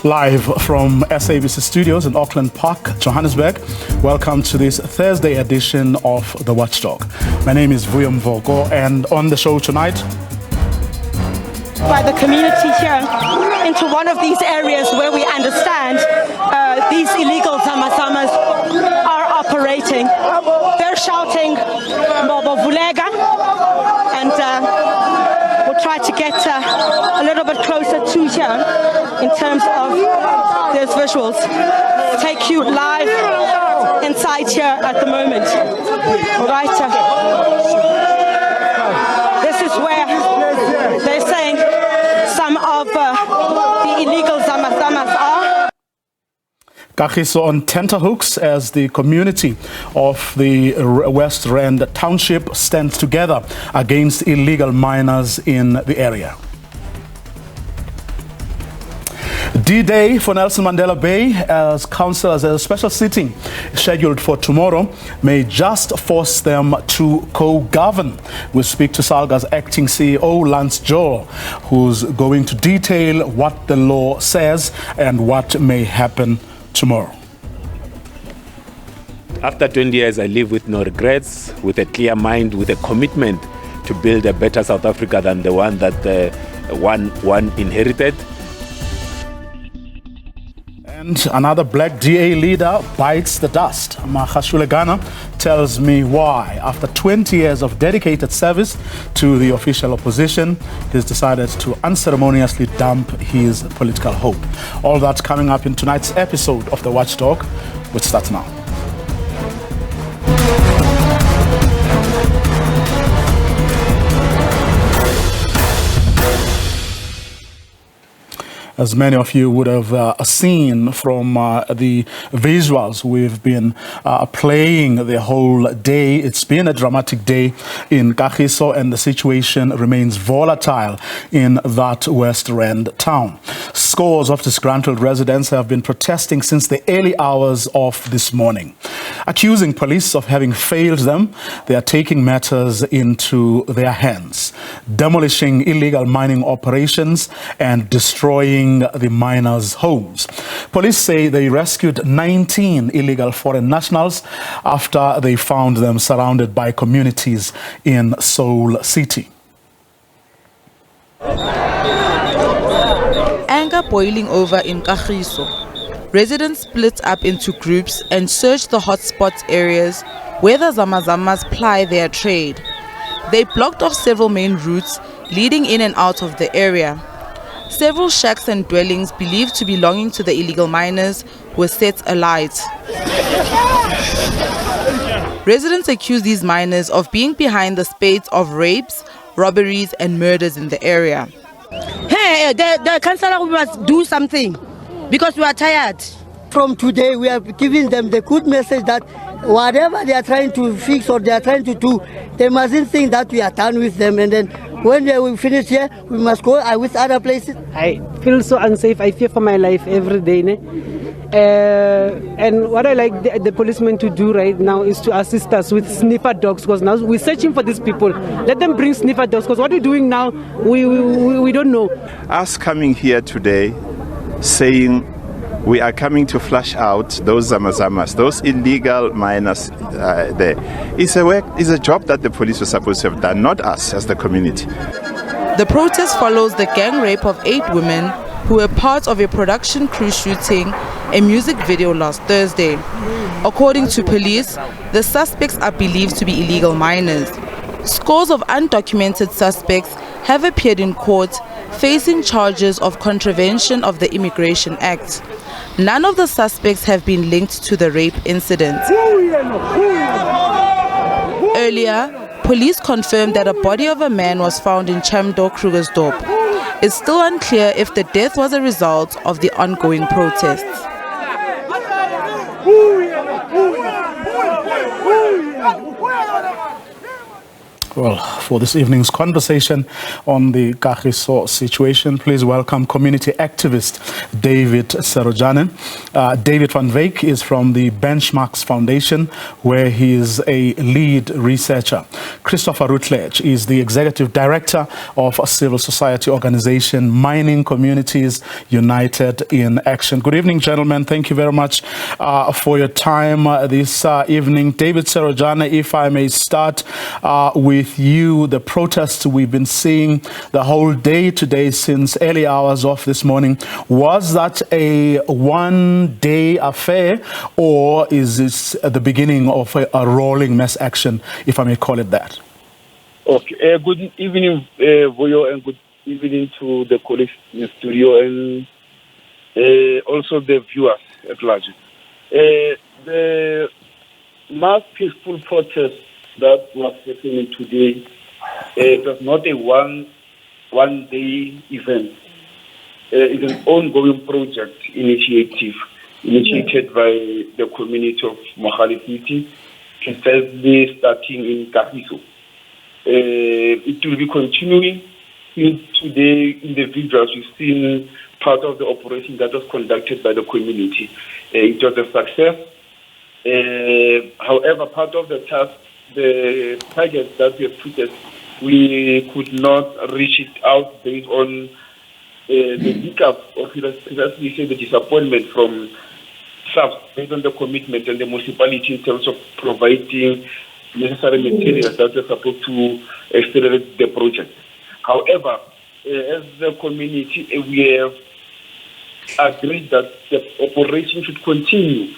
Live from SABC Studios in Auckland Park, Johannesburg. Welcome to this Thursday edition of The Watchdog. My name is Vuyam Vogo, and on the show tonight, by the community here into one of these areas where we understand these illegal zamazamas are operating. They're shouting Mbobo Vulega, and we'll try to get a little bit closer to here in terms of those visuals. Take you live inside here at the moment. All right. This is where they're saying some of the illegal zamazamas are. Kagiso on tenterhooks as the community of the West Rand Township stands together against illegal miners in the area. D-Day for Nelson Mandela Bay as councillors, a special sitting scheduled for tomorrow may just force them to co-govern. We speak to Salga's acting CEO, Lance Joel, who's going to detail what the law says and what may happen tomorrow. After 20 years, I live with no regrets, with a clear mind, with a commitment to build a better South Africa than the one that one inherited. And another black DA leader bites the dust. Mahashule Ghana tells me why. After 20 years of dedicated service to the official opposition, he's decided to unceremoniously dump his political hope. All that coming up in tonight's episode of The Watchdog, which starts now. As many of you would have seen from the visuals we've been playing the whole day, it's been a dramatic day in Kagiso, and the situation remains volatile in that West Rand town. Scores of disgruntled residents have been protesting since the early hours of this morning. Accusing police of having failed them, they are taking matters into their hands, demolishing illegal mining operations and destroying the miners' homes. Police say they rescued 19 illegal foreign nationals after they found them surrounded by communities in Seoul City. Anger boiling over in Kagiso. Residents split up into groups and searched the hotspot areas where the zamazamas ply their trade. They blocked off several main routes leading in and out of the area. Several shacks and dwellings believed to belonging to the illegal miners were set alight. Residents accuse these miners of being behind the spate of rapes, robberies and murders in the area. Hey, the councillor must do something because we are tired. From today, we are giving them the good message that whatever they are trying to fix or they are trying to do, they mustn't think that we are done with them, and then when we finish here, we must go with other places. I feel so unsafe. I fear for my life every day. And what I like the policemen to do right now is to assist us with sniffer dogs, because now we're searching for these people. Let them bring sniffer dogs, because what we're doing now, we don't know. Us coming here today saying we are coming to flush out those zamazamas, those illegal miners there. It's a job that the police were supposed to have done, not us as the community. The protest follows the gang rape of 8 women who were part of a production crew shooting a music video last Thursday. According to police, the suspects are believed to be illegal miners. Scores of undocumented suspects have appeared in court facing charges of contravention of the Immigration Act. None of the suspects have been linked to the rape incident. Earlier, police confirmed that a body of a man was found in Chamdor Krugersdorp. It's still unclear if the death was a result of the ongoing protests. Well, for this evening's conversation on the Kagiso situation, please welcome community activist David Serojane. David van Wyk is from the Benchmarks Foundation, where he is a lead researcher. Christopher Rutledge is the executive director of a civil society organization, Mining Communities United in Action. Good evening, gentlemen. Thank you very much for your time this evening. David Serojane, if I may start with you, the protests we've been seeing the whole day today since early hours of this morning, was that a one-day affair, or is this the beginning of a rolling mass action, if I may call it that? Okay. Good evening, Voyo, and good evening to the colleagues in the studio and also the viewers at large. The mass peaceful protest that was happening today, it was not a one-day event. It's an ongoing project initiated by the community of Mohale City, precisely starting in Kagiso. It will be continuing. Today, individuals, we've seen part of the operation that was conducted by the community. It was a success. However, part of the task, the target that we have put as we could not reach it out based on the hiccup, or let's say the disappointment from staff based on the commitment and the municipality in terms of providing necessary materials that are supposed to accelerate the project. However, as the community, we have agreed that the operation should continue,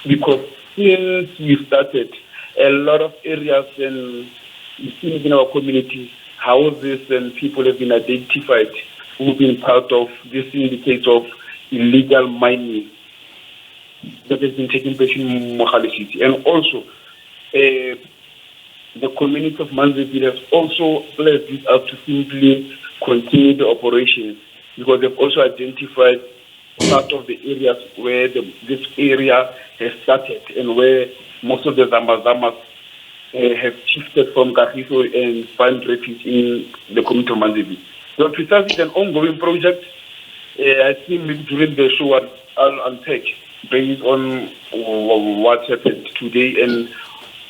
because since we started, a lot of areas and in our community, houses and people have been identified who have been part of this syndicate of illegal mining that has been taking place in Mohale City. And also, the community of Manzeville has also pledged this out to simply continue the operations, because they've also identified part of the areas where this area has started and where most of the Zambazamas have shifted from Kagiso and find refuge in the community of Manzeville. So precisely an ongoing project. I think maybe during the show I'll unpack based on what happened today and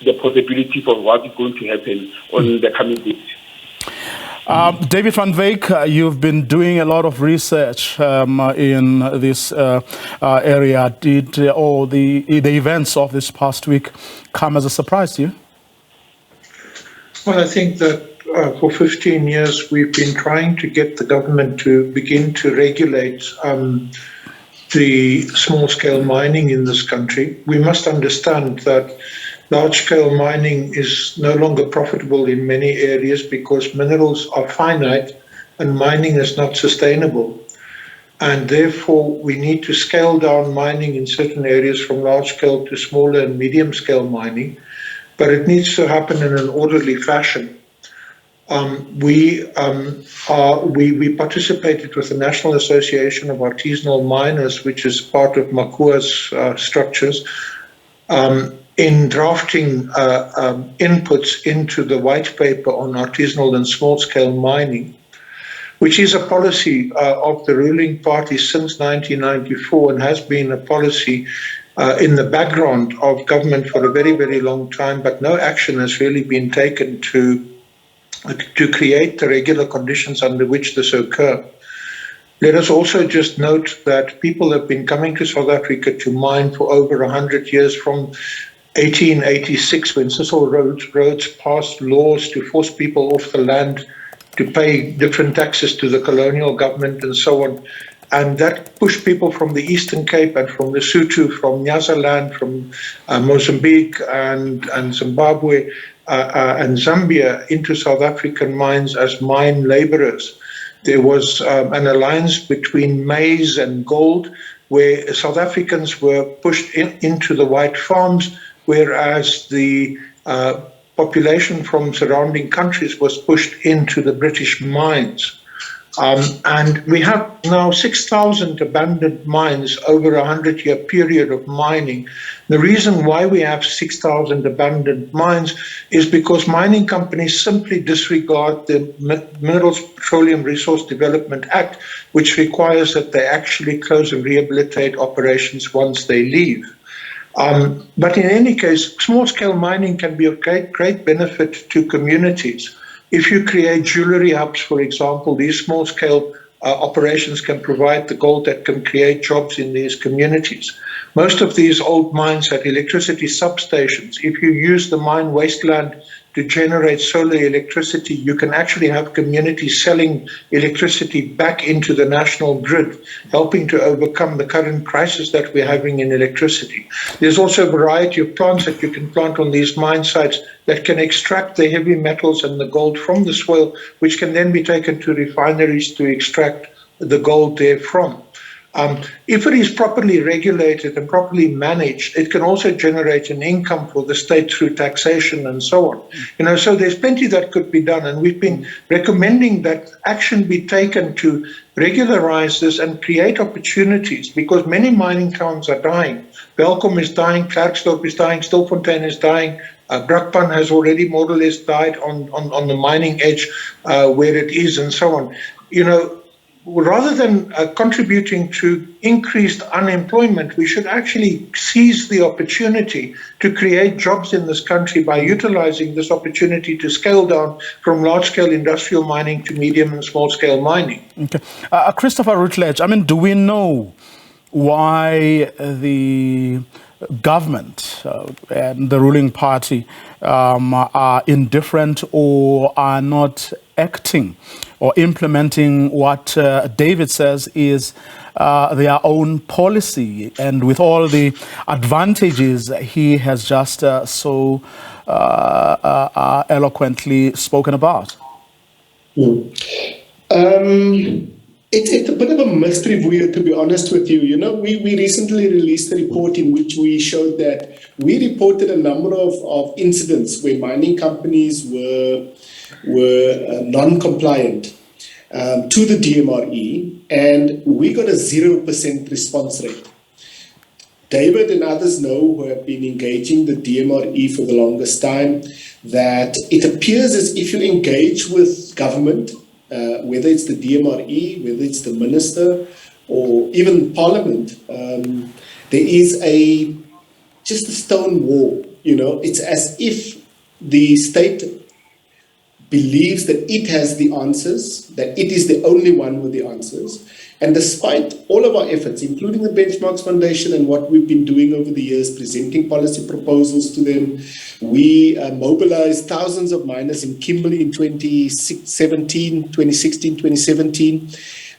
the possibility for what is going to happen on the coming days. David van Wyk, you've been doing a lot of research in this area. Did all the events of this past week come as a surprise to you? Well, I think that for 15 years we've been trying to get the government to begin to regulate the small-scale mining in this country. We must understand that large-scale mining is no longer profitable in many areas because minerals are finite and mining is not sustainable. And therefore, we need to scale down mining in certain areas from large-scale to smaller and medium-scale mining, but it needs to happen in an orderly fashion. We participated with the National Association of Artisanal Miners, which is part of Makua's structures, in drafting inputs into the white paper on artisanal and small-scale mining, which is a policy of the ruling party since 1994 and has been a policy in the background of government for a very, very long time, but no action has really been taken to create the regular conditions under which this occur. Let us also just note that people have been coming to South Africa to mine for over 100 years, from 1886, when Cecil Rhodes passed laws to force people off the land to pay different taxes to the colonial government and so on. And that pushed people from the Eastern Cape and from Lesotho, from Nyasaland, from Mozambique and Zimbabwe and Zambia into South African mines as mine laborers. There was an alliance between maize and gold, where South Africans were pushed into the white farms, whereas the population from surrounding countries was pushed into the British mines. And we have now 6,000 abandoned mines over a 100-year period of mining. The reason why we have 6,000 abandoned mines is because mining companies simply disregard the Minerals Petroleum Resource Development Act, which requires that they actually close and rehabilitate operations once they leave. But in any case, small-scale mining can be of great benefit to communities. If you create jewelry hubs, for example, these small-scale operations can provide the gold that can create jobs in these communities. Most of these old mines had electricity substations. If you use the mine wasteland to generate solar electricity, you can actually have communities selling electricity back into the national grid, helping to overcome the current crisis that we're having in electricity. There's also a variety of plants that you can plant on these mine sites that can extract the heavy metals and the gold from the soil, which can then be taken to refineries to extract the gold therefrom. If it is properly regulated and properly managed, it can also generate an income for the state through taxation and so on. So there's plenty that could be done, and we've been recommending that action be taken to regularize this and create opportunities, because many mining towns are dying. Belkom is dying, Klerksdorp is dying, Stilfontein is dying. Brakpan has already more or less died on the mining edge where it is, and so on. Rather than contributing to increased unemployment, we should actually seize the opportunity to create jobs in this country by utilizing this opportunity to scale down from large-scale industrial mining to medium and small-scale mining. Okay. Christopher Routledge, do we know why the government and the ruling party are indifferent or are not acting or implementing what David says is their own policy, and with all the advantages he has just so eloquently spoken about? It's a bit of a mystery, Vuyo, to be honest with you. We recently released a report in which we showed that we reported a number of incidents where mining companies were non-compliant to the DMRE, and we got a 0% response rate. David and others know, who have been engaging the DMRE for the longest time, that it appears as if you engage with government, whether it's the DMRE, whether it's the minister, or even Parliament, there is just a stone wall. It's as if the state believes that it has the answers, that it is the only one with the answers. And despite all of our efforts, including the Benchmarks Foundation and what we've been doing over the years, presenting policy proposals to them, we mobilized thousands of miners in Kimberley in 2016, 2017,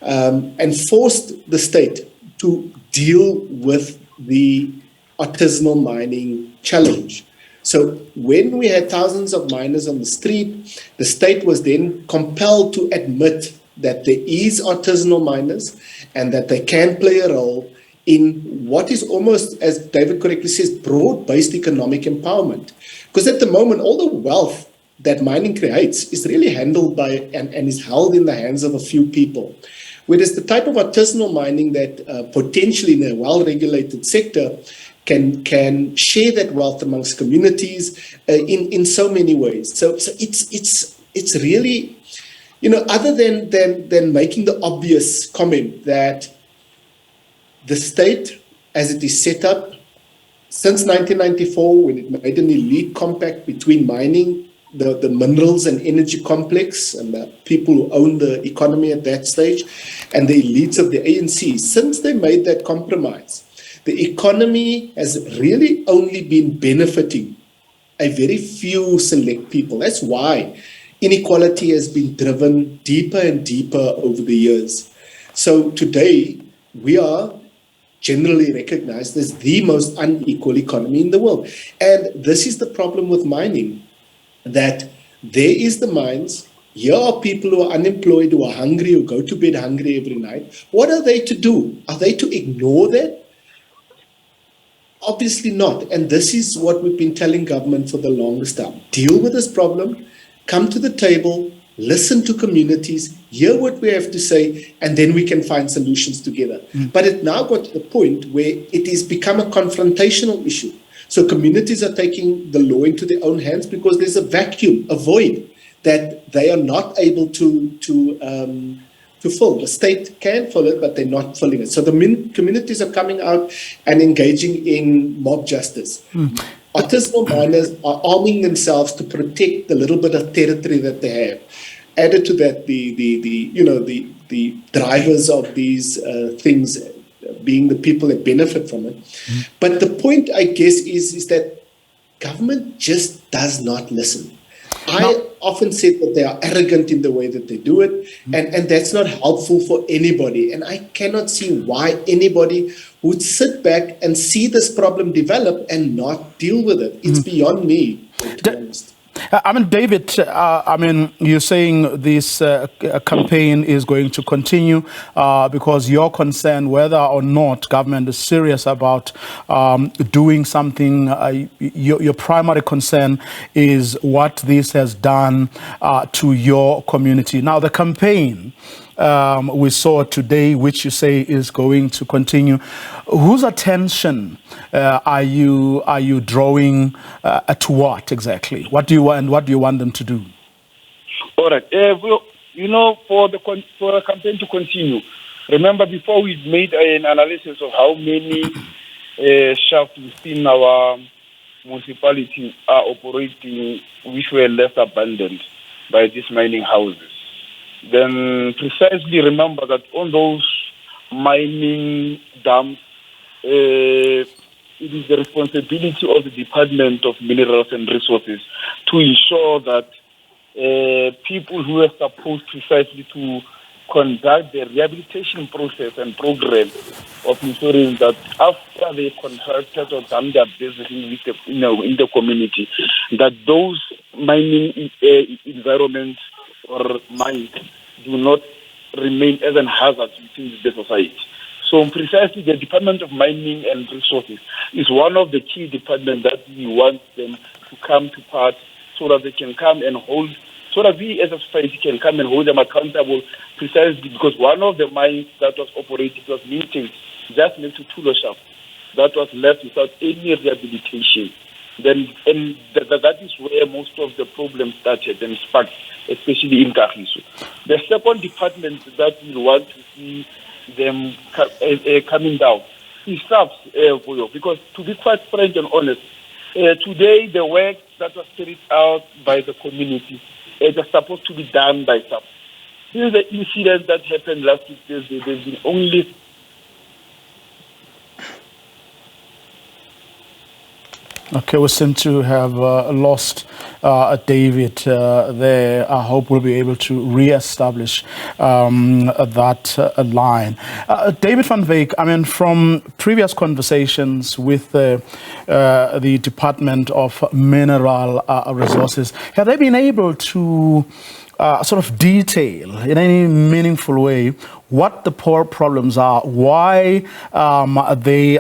and forced the state to deal with the artisanal mining challenge. So when we had thousands of miners on the street, the state was then compelled to admit that there is artisanal miners and that they can play a role in what is almost, as David correctly says, broad-based economic empowerment. Because at the moment, all the wealth that mining creates is really handled by and is held in the hands of a few people. Whereas the type of artisanal mining that potentially in a well-regulated sector can share that wealth amongst communities in so many ways. So it's really, other than making the obvious comment that the state, as it is set up since 1994, when it made an elite compact between mining, the minerals and energy complex, and the people who own the economy at that stage, and the elites of the ANC, since they made that compromise, the economy has really only been benefiting a very few select people. That's why inequality has been driven deeper and deeper over the years. So today, we are generally recognized as the most unequal economy in the world. And this is the problem with mining, that there is the mines, here are people who are unemployed, who are hungry, who go to bed hungry every night. What are they to do? Are they to ignore that? Obviously not. And this is what we've been telling government for the longest time. Deal with this problem, come to the table, listen to communities, hear what we have to say, and then we can find solutions together. But it now got to the point where it has become a confrontational issue. So communities are taking the law into their own hands because there's a vacuum, a void that they are not able to fill. The state can fill it, but they're not filling it. So the communities are coming out and engaging in mob justice. Artisanal miners are arming themselves to protect the little bit of territory that they have. Added to that, the drivers of these things being the people that benefit from it. But the point, I guess, is that government just does not listen. I often said that they are arrogant in the way that they do it, and that's not helpful for anybody. And I cannot see why anybody would sit back and see this problem develop and not deal with it. It's beyond me, to be honest. I mean, David, you're saying this campaign is going to continue because you're concerned whether or not government is serious about doing something. Your primary concern is what this has done to your community. Now, the campaign we saw today, which you say is going to continue, whose attention are you drawing to what exactly? What do you want? What do you want them to do? All right. For the campaign to continue, remember before we made an analysis of how many shafts within our municipality are operating, which were left abandoned by these mining houses. Then precisely remember that on those mining dumps, it is the responsibility of the Department of Minerals and Resources to ensure that people who are supposed precisely to conduct the rehabilitation process and program of ensuring that after they contracted or done their business in the community, that those mining environments or mines do not remain as an hazard within the society. So precisely the Department of Mining and Resources is one of the key departments that we want them to come to part so that they can come and hold, so that we as a society can come and hold them accountable precisely because one of the mines that was operated was maintained just next to Tulo Shaft that was left without any rehabilitation. Then, and that is where most of the problems started and sparked, especially in Kagiso. The second department that we want to see them coming down is SABC, because to be quite frank and honest, today the work that was carried out by the community is supposed to be done by SABC. Since the incident that happened last week, there's been only... Okay, we seem to have lost David there. I hope we'll be able to re-establish that line. David van Wyk, from previous conversations with the Department of Mineral Resources, have they been able to sort of detail in any meaningful way what the poor problems are, why they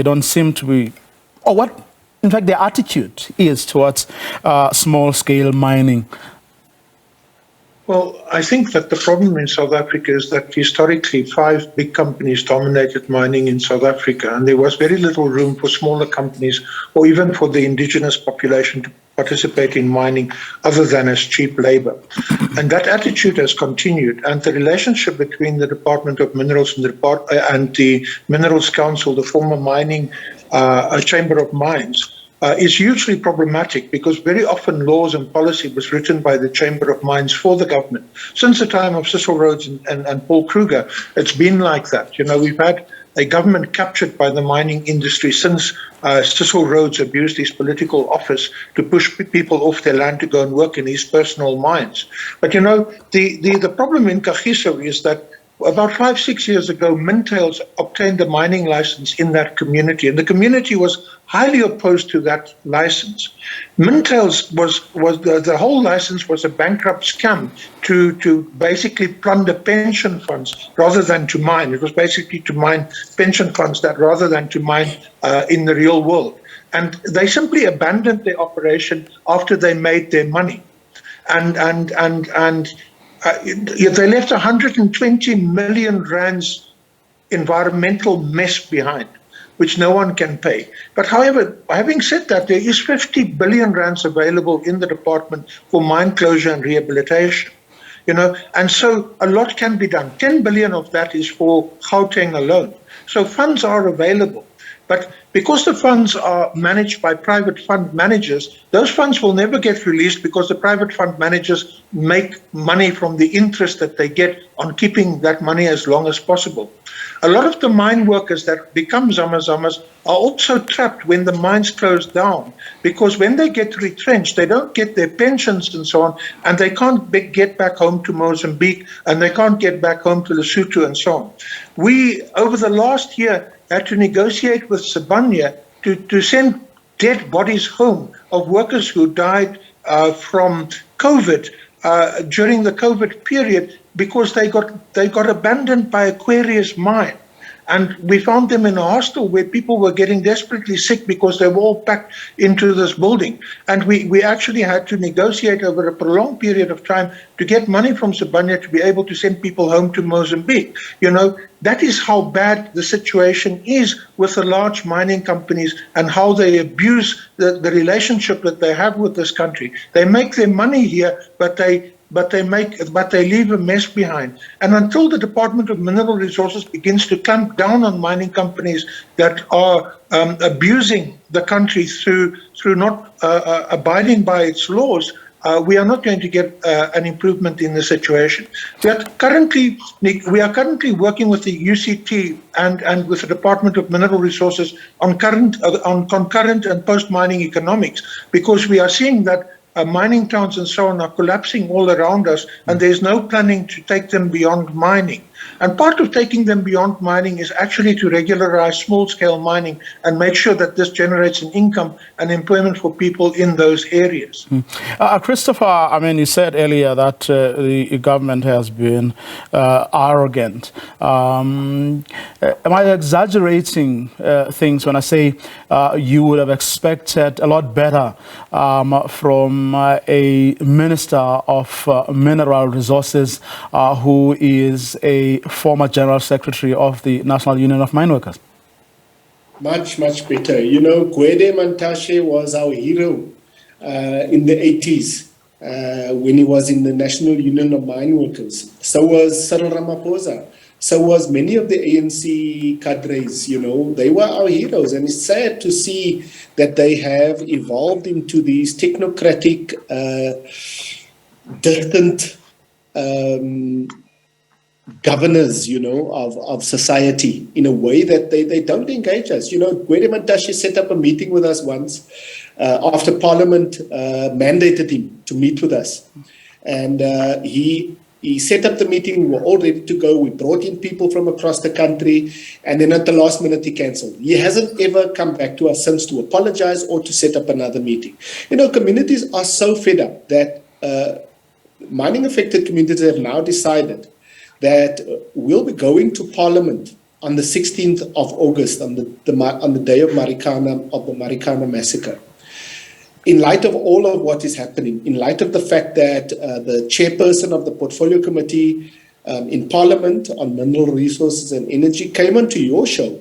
don't seem to be, or what in fact their attitude is towards small-scale mining? Well, I think that the problem in South Africa is that historically 5 big companies dominated mining in South Africa, and there was very little room for smaller companies or even for the indigenous population to participate in mining other than as cheap labor. And that attitude has continued, and the relationship between the Department of Minerals and the Minerals Council, the former mining Chamber of Mines, is hugely problematic because very often laws and policy was written by the Chamber of Mines for the government. Since the time of Cecil Rhodes and Paul Kruger, it's been like that. We've had a government captured by the mining industry since Cecil Rhodes abused his political office to push people off their land to go and work in his personal mines. But the problem in Kagiso is that about 5-6 years ago, Mintails obtained a mining license in that community, and the community was highly opposed to that license. Mintails the whole license was a bankrupt scam to basically plunder pension funds rather than to mine. It was basically to mine pension funds rather than to mine in the real world. And they simply abandoned their operation after they made their money. and they left 120 million rands environmental mess behind, which no one can pay. But however, having said that, there is 50 billion rands available in the department for mine closure and rehabilitation. And so a lot can be done. 10 billion of that is for Gauteng alone. So funds are available. But because the funds are managed by private fund managers, those funds will never get released because the private fund managers make money from the interest that they get on keeping that money as long as possible. A lot of the mine workers that become zamazamas are also trapped when the mines close down, because when they get retrenched, they don't get their pensions and so on, and they can't get back home to Mozambique, and they can't get back home to Lesotho and so on. We, over the last year, had to negotiate with Sibanye to send dead bodies home of workers who died from COVID during the COVID period, because they got abandoned by Aquarius mine. And we found them in a hostel where people were getting desperately sick because they were all packed into this building. And we actually had to negotiate over a prolonged period of time to get money from Sibanye to be able to send people home to Mozambique. That is how bad the situation is with the large mining companies and how they abuse the relationship that they have with this country. They make their money here, but they leave a mess behind. And until the Department of Mineral Resources begins to clamp down on mining companies that are abusing the country through not abiding by its laws, we are not going to get an improvement in the situation. We are currently working with the UCT and with the Department of Mineral Resources on concurrent and post-mining economics, because we are seeing that mining towns and so on are collapsing all around us, and there's no planning to take them beyond mining. And part of taking them beyond mining is actually to regularize small-scale mining and make sure that this generates an income and employment for people in those areas. Christopher, you said earlier that the government has been arrogant. Am I exaggerating things when I say you would have expected a lot better from a Minister of Mineral Resources who is a former General Secretary of the National Union of Mine Workers? Much, much better. Gwede Mantashe was our hero in the 80s when he was in the National Union of Mine Workers. So was Cyril Ramaphosa. So was many of the ANC cadres, they were our heroes. And it's sad to see that they have evolved into these technocratic, distant governors, of society in a way that they don't engage us. Gwede Mantashe set up a meeting with us once after Parliament mandated him to meet with us. And he set up the meeting. We were all ready to go. We brought in people from across the country. And then at the last minute, he cancelled. He hasn't ever come back to us since to apologize or to set up another meeting. Communities are so fed up that mining affected communities have now decided that we'll be going to Parliament on the 16th of August, on the day of the Marikana massacre. In light of all of what is happening, in light of the fact that the chairperson of the Portfolio Committee in Parliament on Mineral Resources and Energy came onto your show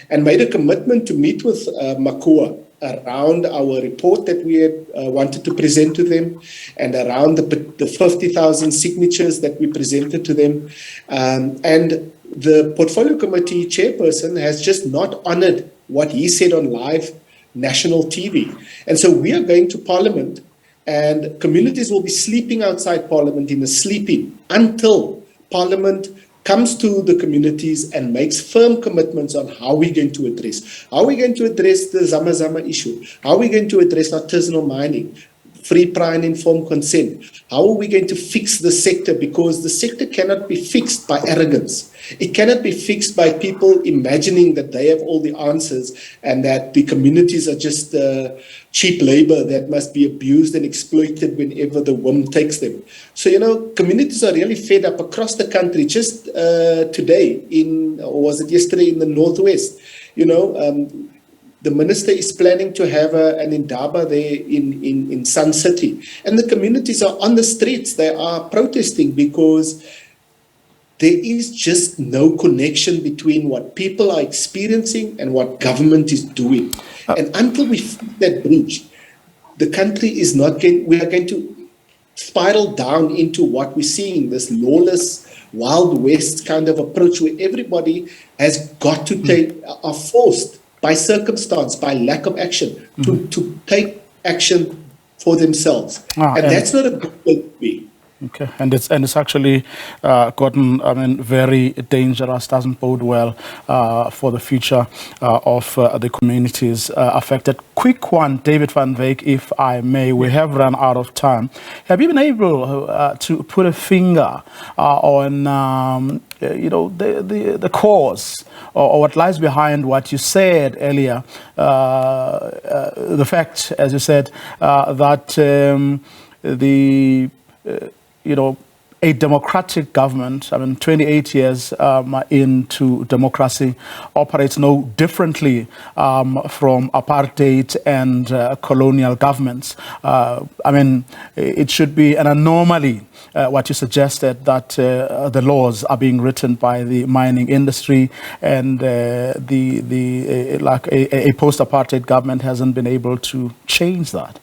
and made a commitment to meet with Makua around our report that we had wanted to present to them, and around the 50,000 signatures that we presented to them. And the Portfolio Committee chairperson has just not honored what he said on live national TV. And so we are going to Parliament, and communities will be sleeping outside Parliament in a sleep-in until Parliament comes to the communities and makes firm commitments on how we're going to address. How are we going to address the Zama issue? How are we going to address artisanal mining, free, prior and informed consent? How are we going to fix the sector? Because the sector cannot be fixed by arrogance. It cannot be fixed by people imagining that they have all the answers and that the communities are just cheap labor that must be abused and exploited whenever the whim takes them. So, communities are really fed up across the country. Just today, or was it yesterday in the Northwest, The minister is planning to have an indaba there in Sun City. And the communities are on the streets. They are protesting because there is just no connection between what people are experiencing and what government is doing. And until we fix that bridge, the country is not going, we are going to spiral down into what we're seeing, this lawless, Wild West kind of approach where everybody has got to take, are forced by circumstance, by lack of action, to take action for themselves. And that's not a good way to be. Okay, and it's actually gotten, very dangerous. Doesn't bode well for the future of the communities affected. Quick one, David van Wyk, if I may. We have run out of time. Have you been able to put a finger on, the cause or what lies behind what you said earlier? The fact, as you said, that a democratic government, 28 years into democracy, operates no differently from apartheid and colonial governments. It should be an anomaly, what you suggested, that the laws are being written by the mining industry, and a post-apartheid government hasn't been able to change that.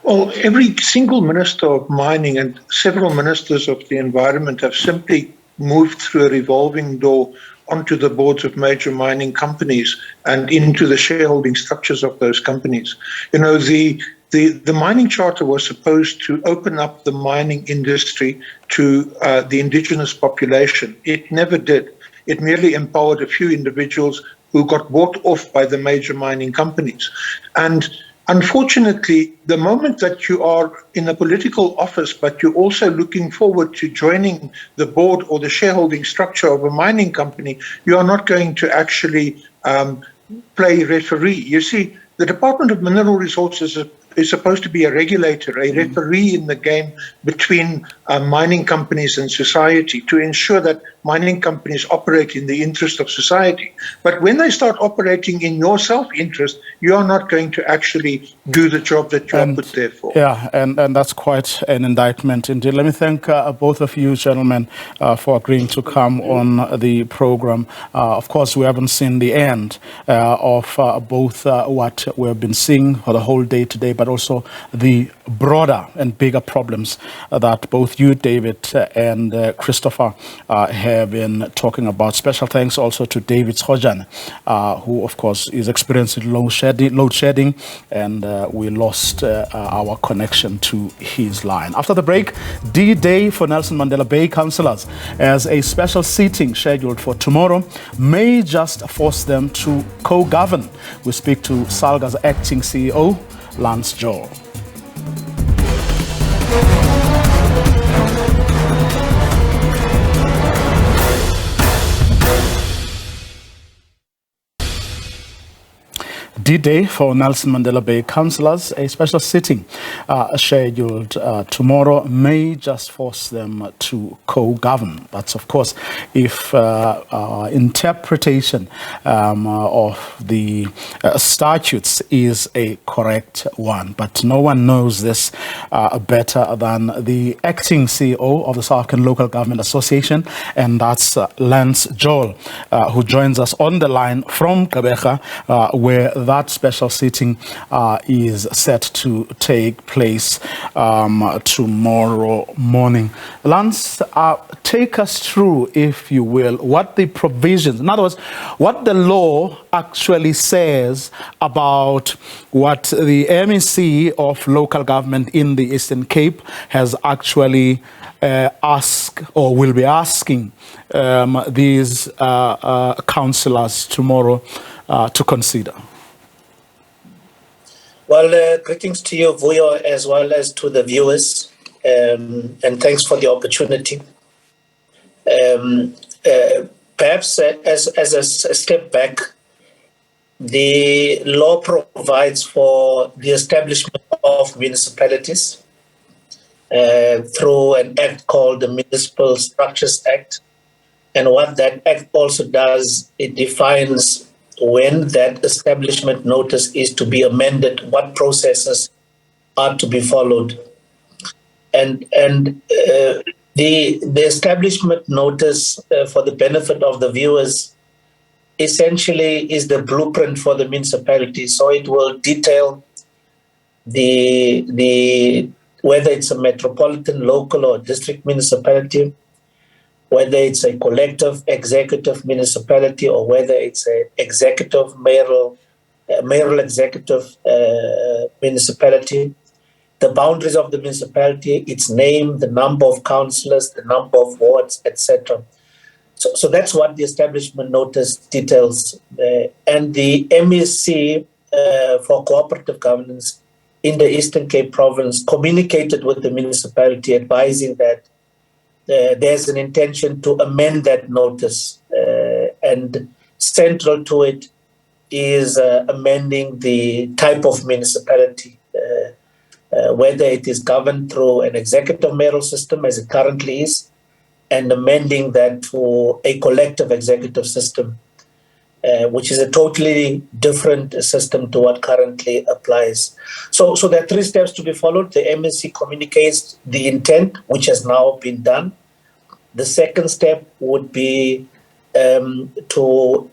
Well, every single minister of mining and several ministers of the environment have simply moved through a revolving door onto the boards of major mining companies and into the shareholding structures of those companies. The mining charter was supposed to open up the mining industry to the indigenous population. It never did. It merely empowered a few individuals who got bought off by the major mining companies. And unfortunately, the moment that you are in a political office, but you're also looking forward to joining the board or the shareholding structure of a mining company, you are not going to actually play referee. You see, the Department of Mineral Resources is supposed to be a regulator, a referee in the game between mining companies and society to ensure that mining companies operate in the interest of society. But when they start operating in your self-interest, you are not going to actually do the job that you are put there for. Yeah, and that's quite an indictment indeed. Let me thank both of you gentlemen for agreeing to come on the program. Of course, we haven't seen the end of both what we've been seeing for the whole day today, but also the broader and bigger problems that both you, David, and Christopher have been talking about. Special thanks also to David Schojan, who, of course, is experiencing load shedding, and we lost our connection to his line. After the break, D-Day for Nelson Mandela Bay councillors, as a special sitting scheduled for tomorrow may just force them to co-govern. We speak to Salga's acting CEO, Lance Joel. D-Day for Nelson Mandela Bay councillors, a special sitting scheduled tomorrow may just force them to co-govern. That's, of course, if interpretation of the statutes is a correct one. But no one knows this better than the acting CEO of the South African Local Government Association, and that's Lance Joel, who joins us on the line from Gqeberha, where that special sitting is set to take place tomorrow morning. Lance, take us through, if you will, what the provisions, in other words, what the law actually says about what the MEC of local government in the Eastern Cape has actually asked or will be asking these councillors tomorrow to consider. Well, greetings to you, Vuyo, as well as to the viewers, and thanks for the opportunity. Perhaps as a step back, the law provides for the establishment of municipalities through an act called the Municipal Structures Act. And what that act also does, it defines when that establishment notice is to be amended, what processes are to be followed. And the establishment notice, for the benefit of the viewers, essentially is the blueprint for the municipality. So it will detail the whether it's a metropolitan, local, or district municipality, whether it's a collective executive municipality, or whether it's an executive mayoral executive municipality, the boundaries of the municipality, its name, the number of councillors, the number of wards, etc. So that's what the establishment notice details. And the MEC for cooperative governance in the Eastern Cape province communicated with the municipality advising that there's an intention to amend that notice, and central to it is amending the type of municipality, whether it is governed through an executive mayoral system as it currently is, and amending that to a collective executive system, which is a totally different system to what currently applies. So there are 3 steps to be followed. The MSC communicates the intent, which has now been done. The second step would be to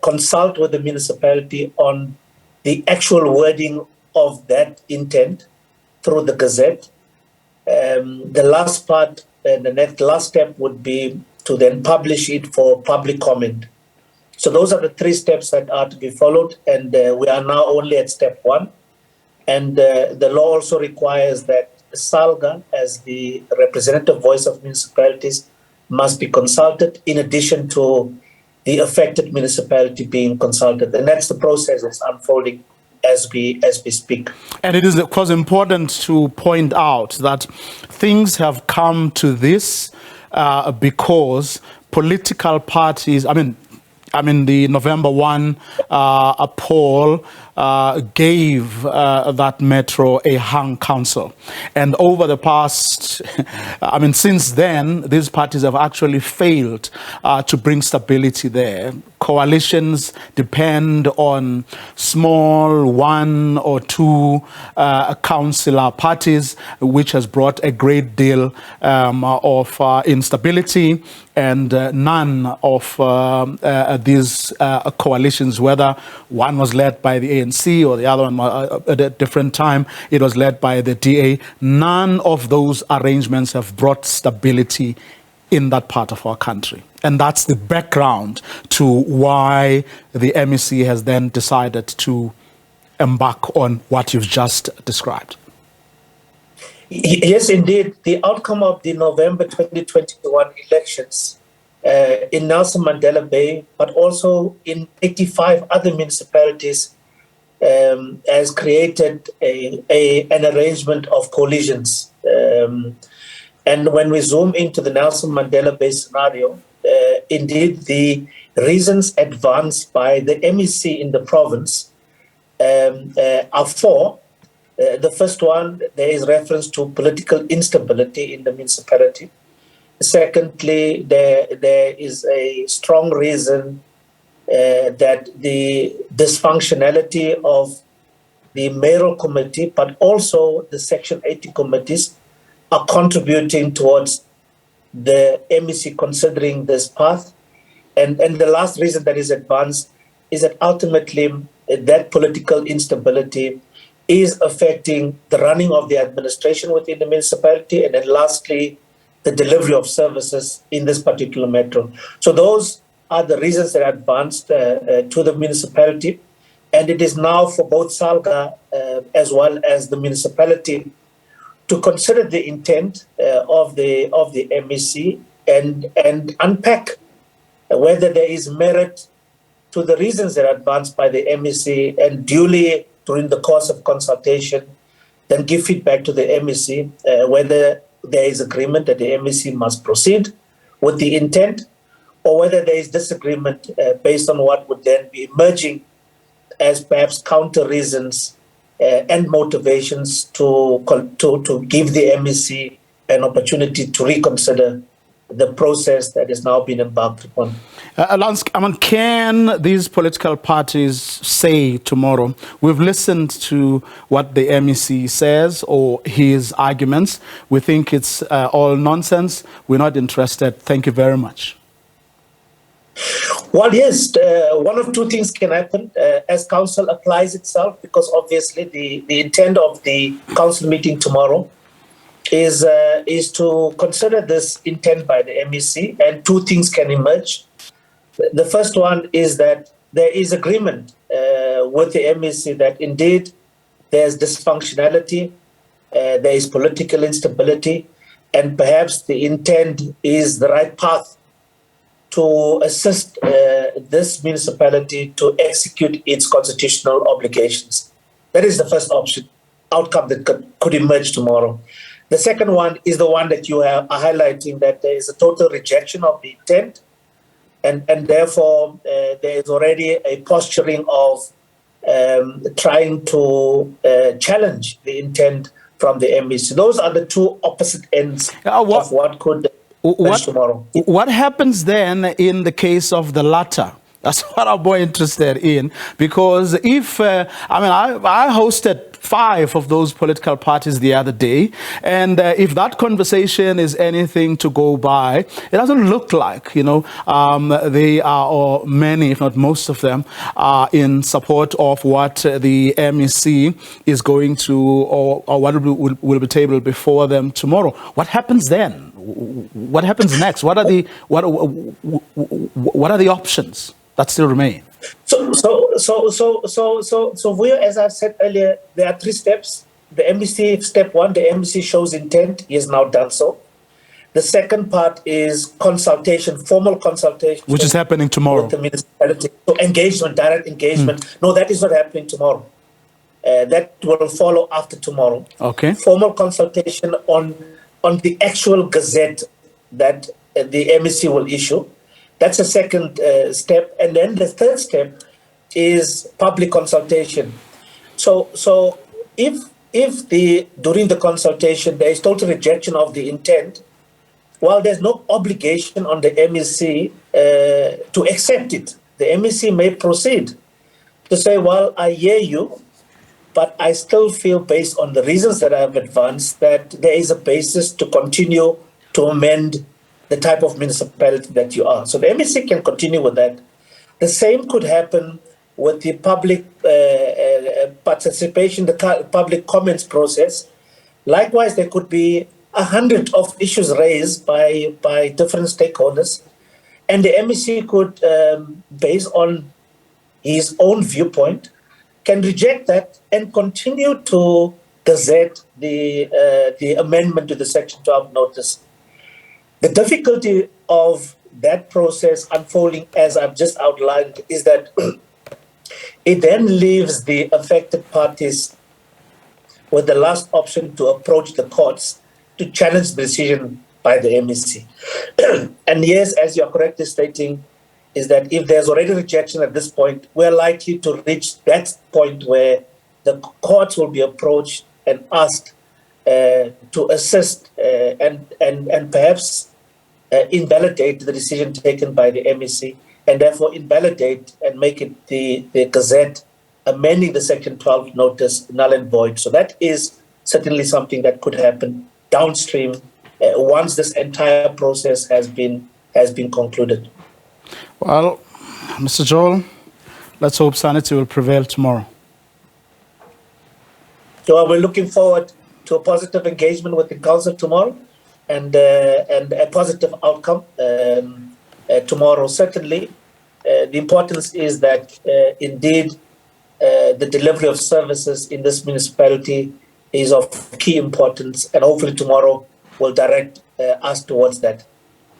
consult with the municipality on the actual wording of that intent through the Gazette. The last part, the last step would be to then publish it for public comment. So those are the 3 steps that are to be followed, and we are now only at step 1. And the law also requires that SALGA, as the representative voice of municipalities, must be consulted in addition to the affected municipality being consulted. And that's the process that's unfolding as we speak. And it is, of course, important to point out that things have come to this because political parties, I mean, the November 1 poll gave that metro a hung council. And over the past, since then, these parties have actually failed to bring stability there. Coalitions depend on small 1 or 2 councillor parties, which has brought a great deal of instability. And none of these coalitions, whether one was led by the ANC or the other one at a different time, it was led by the DA, none of those arrangements have brought stability in that part of our country. And that's the background to why the MEC has then decided to embark on what you've just described. Yes, indeed. The outcome of the November 2021 elections in Nelson Mandela Bay, but also in 85 other municipalities, has created an arrangement of coalitions. And when we zoom into the Nelson Mandela Bay scenario, indeed, the reasons advanced by the MEC in the province are 4. The first one, there is reference to political instability in the municipality. Secondly, there is a strong reason that the dysfunctionality of the mayoral committee, but also the Section 80 committees, are contributing towards the MEC considering this path. And the last reason that is advanced is that ultimately that political instability is affecting the running of the administration within the municipality, and then lastly, the delivery of services in this particular metro. So those are the reasons that are advanced to the municipality, and it is now for both SALGA as well as the municipality to consider the intent of the MEC and unpack whether there is merit to the reasons that are advanced by the MEC, and duly during the course of consultation, then give feedback to the MEC whether there is agreement that the MEC must proceed with the intent, or whether there is disagreement based on what would then be emerging as perhaps counter reasons and motivations to give the MEC an opportunity to reconsider the process that has now been embarked upon. Lance, can these political parties say tomorrow, we've listened to what the MEC says or his arguments, we think it's all nonsense, we're not interested, thank you very much? Well, yes, one of two things can happen as council applies itself, because obviously the intent of the council meeting tomorrow is to consider this intent by the MEC, and two things can emerge. The first one is that there is agreement with the MEC that indeed there's dysfunctionality, there is political instability, and perhaps the intent is the right path to assist this municipality to execute its constitutional obligations. That is the first outcome that could emerge tomorrow. The second one is the one that you are highlighting, that there is a total rejection of the intent, and therefore there is already a posturing of trying to challenge the intent from the MEC. Those are the two opposite ends of what could emerge tomorrow. What happens then in the case of the latter? That's what I'm more interested in, because if, I hosted 5 of those political parties the other day, and if that conversation is anything to go by, it doesn't look like, they are, or many, if not most of them, are in support of what the MEC is going to, or what will be tabled before them tomorrow. What happens then? What happens next? What are the options that still remain? So, as I said earlier, there are 3 steps. The MEC, step 1, the MEC shows intent. He has now done so. The second part is consultation, formal consultation. Which is happening tomorrow. With the municipality. So engagement, direct engagement. No, that is not happening tomorrow. That will follow after tomorrow. Okay. Formal consultation on the actual gazette that the MEC will issue. That's the second step. And then the third step is public consultation. So if during the consultation there is total rejection of the intent, while there's no obligation on the MEC to accept it, the MEC may proceed to say, well, I hear you, but I still feel, based on the reasons that I have advanced, that there is a basis to continue to amend the type of municipality that you are. So the MEC can continue with that. The same could happen with the public participation, the public comments process. Likewise, there could be 100 of issues raised by different stakeholders, and the MEC could, based on his own viewpoint, can reject that and continue to gazette the amendment to the Section 12 notice. The difficulty of that process unfolding, as I've just outlined, is that it then leaves the affected parties with the last option to approach the courts to challenge the decision by the MEC. And yes, as you're correctly stating, is that if there's already rejection at this point, we're likely to reach that point where the courts will be approached and asked to assist and perhaps invalidate the decision taken by the MEC, and therefore invalidate and make it the Gazette amending the Section 12 notice null and void. So that is certainly something that could happen downstream once this entire process has been concluded. Well, Mr. Joel, let's hope sanity will prevail tomorrow. So we're looking forward to a positive engagement with the council tomorrow, and a positive outcome tomorrow. Certainly, the importance is that indeed the delivery of services in this municipality is of key importance, and hopefully tomorrow will direct us towards that.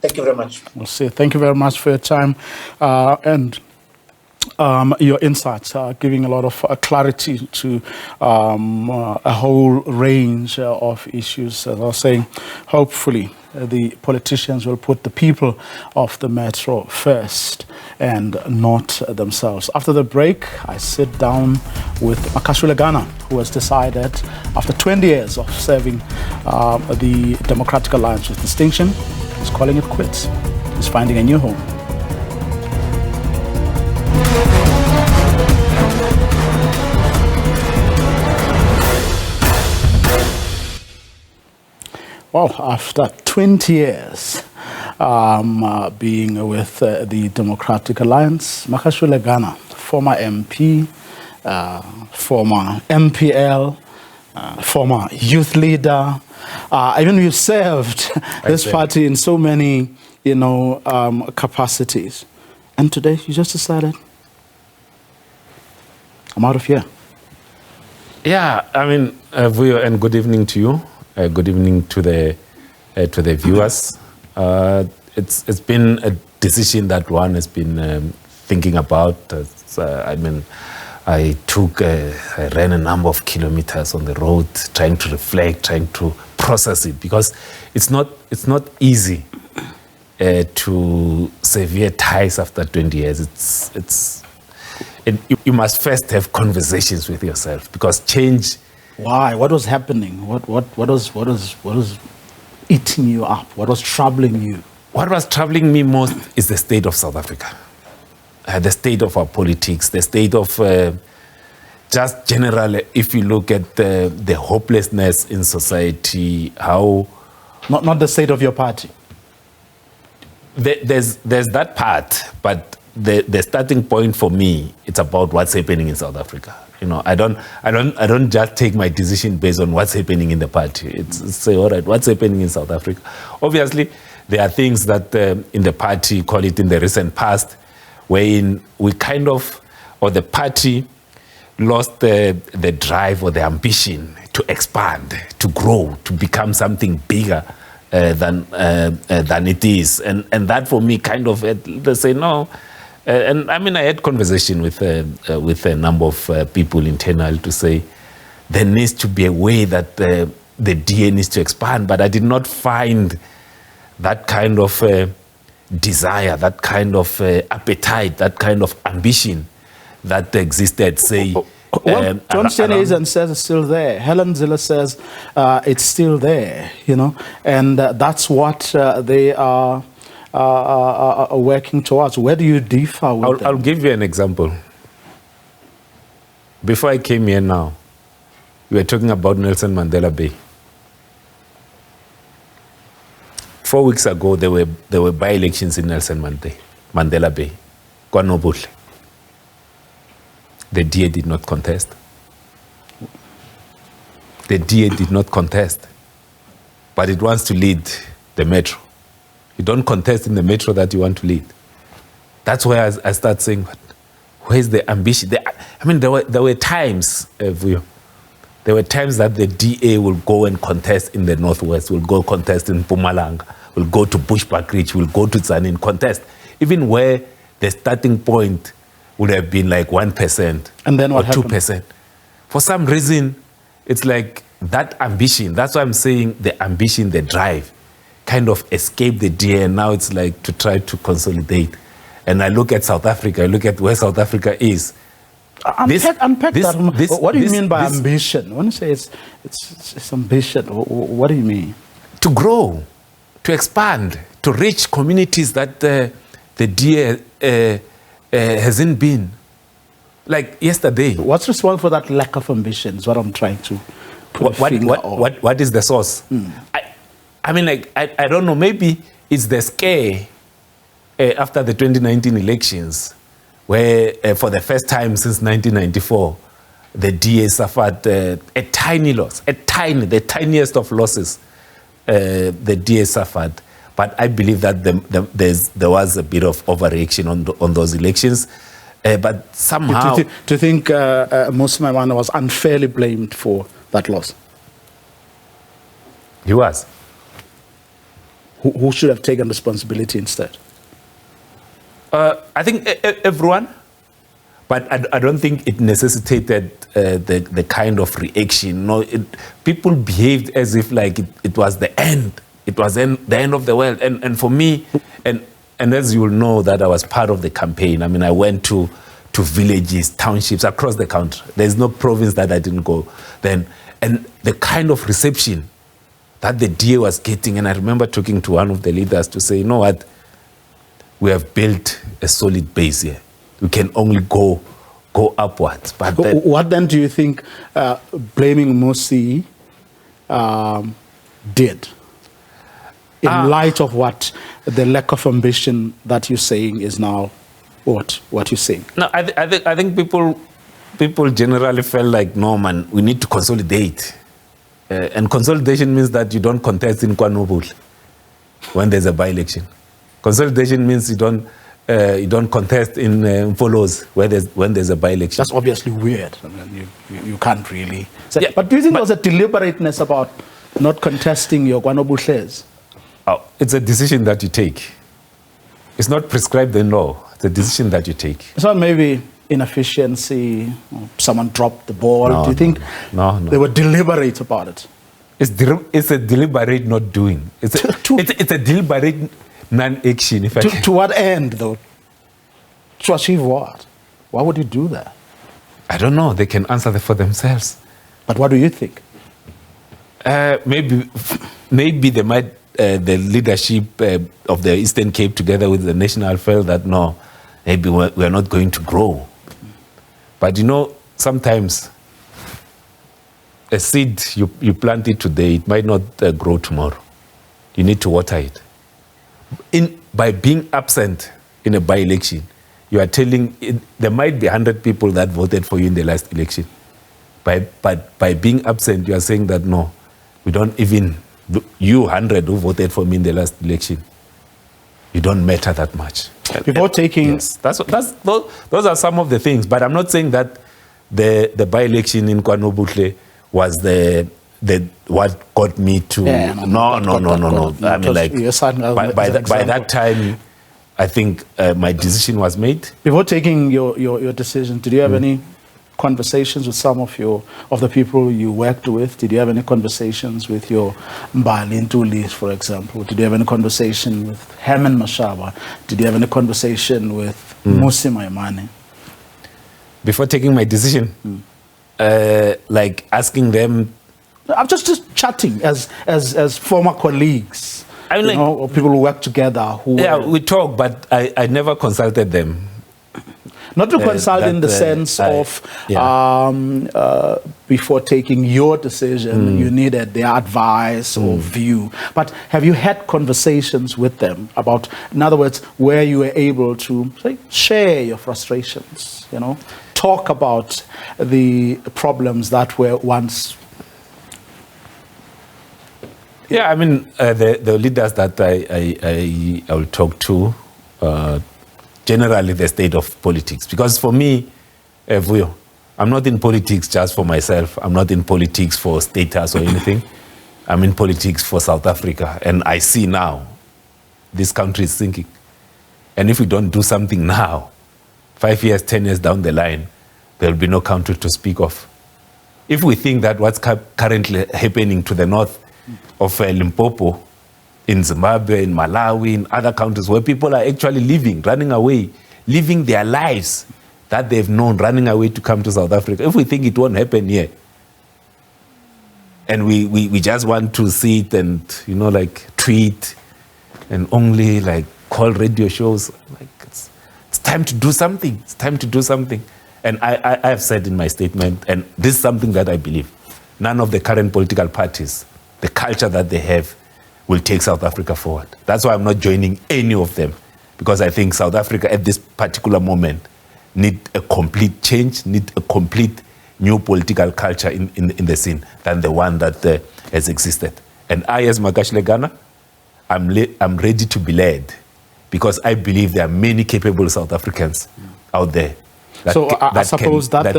Thank you very much. We'll see. Thank you very much for your time and your insights, giving a lot of clarity to a whole range of issues. As I was saying, hopefully the politicians will put the people of the Metro first and not themselves. After the break, I sit down with Makashule Ghana, who has decided, after 20 years of serving the Democratic Alliance with distinction, He's calling it quits. He's finding a new home. Well, after 20 years being with the Democratic Alliance, Makashule Ghana, former MP, former MPL, former youth leader, even you served this party in so many, capacities. And today you just decided, I'm out of here. Yeah, I mean, Vuyo, and good evening to you. Good evening to the viewers. It's been a decision that one has been thinking about. I ran a number of kilometers on the road, trying to reflect, trying to process it, because it's not easy to sever ties after 20 years. You must first have conversations with yourself, because change. Why? What was happening? What was eating you up? What was troubling you? What was troubling me most is the state of South Africa, the state of our politics, the state of just generally. If you look at the hopelessness in society, how not the state of your party. There's that part, but the starting point for me, it's about what's happening in South Africa. I don't just take my decision based on what's happening in the party. It's say, all right, what's happening in South Africa? Obviously, there are things that in the party, call it in the recent past, wherein we or the party lost the drive or the ambition to expand, to grow, to become something bigger than it is. And that for me they say no. And I mean, I had conversation with a number of people internal to say there needs to be a way that the DA needs to expand, but I did not find that kind of desire, that kind of appetite, that kind of ambition that existed, say. Well, John Steenhuisen says it's still there. Helen Zille says it's still there, and that's what they are working towards. Where do you differ with them? I'll give you an example. Before I came here now, we were talking about Nelson Mandela Bay. 4 weeks ago, there were by-elections in Nelson Mandela Bay. KwaNobuhle. The DA did not contest. The DA did not contest, but it wants to lead the metro. You don't contest in the metro that you want to lead. That's where I start saying, where's the ambition? There were times, there were times that the DA will go and contest in the Northwest, will go contest in Mpumalanga, will go to Bushbuck Ridge, will go to Tzaneen, contest, even where the starting point would have been like 1% and then what or 2%. For some reason, it's like that ambition. That's why I'm saying the ambition, the drive, kind of escaped the DA, and now it's like to try to consolidate. And I look at South Africa, I look at where South Africa is. Unpack that. What do you mean by ambition? When you say it's ambition, what do you mean? To grow, to expand, to reach communities that the DA hasn't been. Like yesterday. What's responsible for that lack of ambition is what I'm trying to put a finger on. What is the source? I don't know, maybe it's the scare after the 2019 elections, where for the first time since 1994, the DA suffered a tiny loss, the tiniest of losses the DA suffered. But I believe that there was a bit of overreaction on those elections. But somehow... Do you think Mmusi Maimane was unfairly blamed for that loss? He was. Who should have taken responsibility instead? I think everyone, but I don't think it necessitated the kind of reaction. No, people behaved as if like it was the end. It was the end of the world. And for me, and as you will know that I was part of the campaign, I mean, I went to villages, townships across the country. There's no province that I didn't go then. And the kind of reception that the DA was getting. And I remember talking to one of the leaders to say, you know what, we have built a solid base here. We can only go upwards. But what then do you think blaming Musi did? In light of what the lack of ambition that you're saying is now what you're saying? No, I think people generally felt like, no, man, we need to consolidate. And consolidation means that you don't contest in KwaNobuhle when there's a by-election. Consolidation means you don't contest in Mfolos when there's a by-election. That's obviously weird. I mean, you can't really say. Yeah, but do you think there was a deliberateness about not contesting your KwaNobuhles? Oh, it's a decision that you take. It's not prescribed in law. It's a decision that you take. So maybe inefficiency, or someone dropped the ball. No, do you think they were deliberate about it? It's a deliberate not doing. It's a deliberate non-action. To what end, though? To achieve what? Why would you do that? I don't know. They can answer for themselves. But what do you think? Maybe they might. The leadership of the Eastern Cape, together with the National, felt that no, maybe we're not going to grow. But you know, sometimes a seed you plant it today, it might not grow tomorrow. You need to water it. By being absent in a by-election, you are telling there might be 100 people that voted for you in the last election. But by being absent, you are saying that no, we don't even. You 100 who voted for me in the last election, you don't matter that much. Before taking... Yes, those are some of the things, but I'm not saying that the by-election in KwaNobuhle was the what got me to... Yeah, no. I mean, like, by that time, I think my decision was made. Before taking your decision, did you have any conversations with some of the people you worked with? Did you have any conversations with your Mbali Ntulis, for example? Did you have any conversation with Herman Mashaba? Did you have any conversation with Musi Maimane? Before taking my decision, like asking them. I'm just chatting as former colleagues. I mean, or people who work together. We talk, but I never consulted them. Not to consult in the sense of before taking your decision, you needed their advice or view. But have you had conversations with them about, in other words, where you were able to share your frustrations, talk about the problems that were once... Yeah, I mean, the leaders that I will talk to, generally the state of politics. Because for me, Vuyo, I'm not in politics just for myself. I'm not in politics for status or anything. I'm in politics for South Africa. And I see now this country is sinking. And if we don't do something now, 5 years, 10 years down the line, there will be no country to speak of. If we think that what's currently happening to the north of Limpopo, in Zimbabwe, in Malawi, in other countries where people are actually living, running away, living their lives that they've known, running away to come to South Africa. If we think it won't happen here, and we just want to see it and, tweet and only, call radio shows, it's time to do something. It's time to do something. And I have said in my statement, and this is something that I believe, none of the current political parties, the culture that they have, will take South Africa forward. That's why I'm not joining any of them, because I think South Africa at this particular moment need a complete change, need a complete new political culture in the scene than the one that has existed. And I, as Makashile Ghana, I'm ready to be led, because I believe there are many capable South Africans out there. I suppose that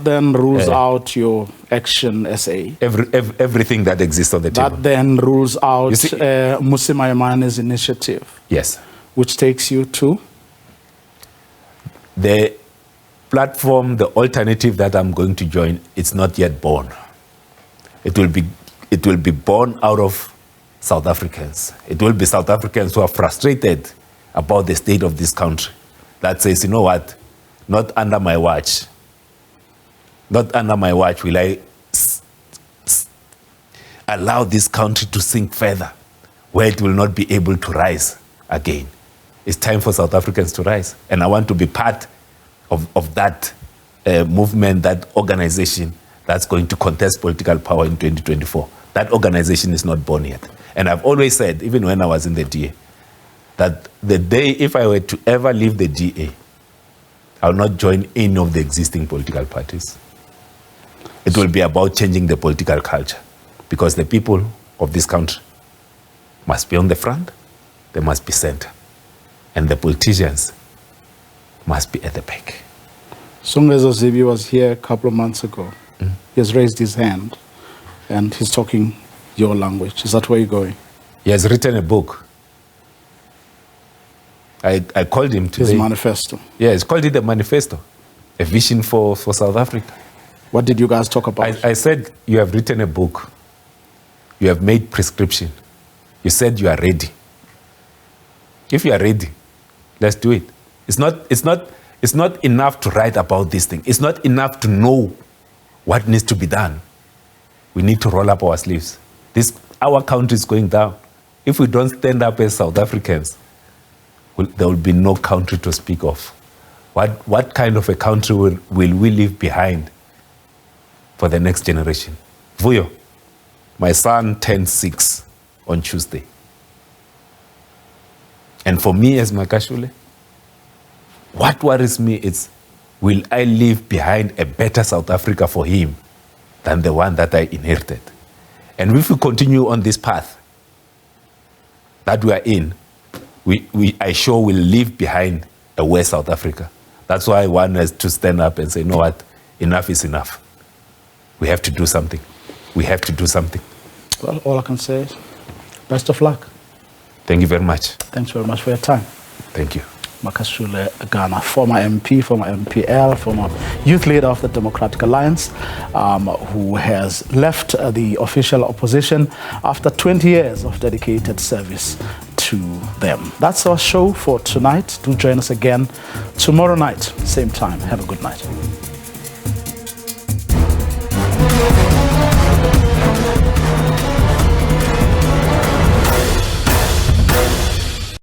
then rules out your Action SA. Everything that exists on the table. That then rules out Musi Maimane's initiative. Yes. Which takes you to? The platform, the alternative that I'm going to join, it's not yet born. It will be born out of South Africans. It will be South Africans who are frustrated about the state of this country. That says, you know what? Not under my watch. Not under my watch will allow this country to sink further, where it will not be able to rise again. It's time for South Africans to rise. And I want to be part of that movement, that organization that's going to contest political power in 2024. That organization is not born yet. And I've always said, even when I was in the DA, that the day if I were to ever leave the DA, I will not join any of the existing political parties. It will be about changing the political culture, because the people of this country must be on the front, they must be center, and the politicians must be at the back. Songezo Zibi was here a couple of months ago. He has raised his hand and he's talking your language. Is that where you're going? He has written a book. I called him today. His manifesto. Yeah, it's called it a manifesto, a vision for South Africa. What did you guys talk about? I said, you have written a book. You have made prescription. You said you are ready. If you are ready, let's do it. It's not enough to write about this thing. It's not enough to know what needs to be done. We need to roll up our sleeves. Our country is going down. If we don't stand up as South Africans, there will be no country to speak of. What kind of a country will we leave behind for the next generation? Vuyo, my son turned 6 on Tuesday. And for me as Makashule, what worries me is, will I leave behind a better South Africa for him than the one that I inherited? And if we continue on this path that we are in, I sure will leave behind a worse South Africa. That's why one has to stand up and say, you know what, enough is enough. We have to do something. We have to do something. Well, all I can say is best of luck. Thank you very much. Thanks very much for your time. Thank you. Makashule Ghana, former MP, former MPL, former youth leader of the Democratic Alliance, who has left the official opposition after 20 years of dedicated service to them. That's our show for tonight. Do join us again tomorrow night, same time. Have a good night.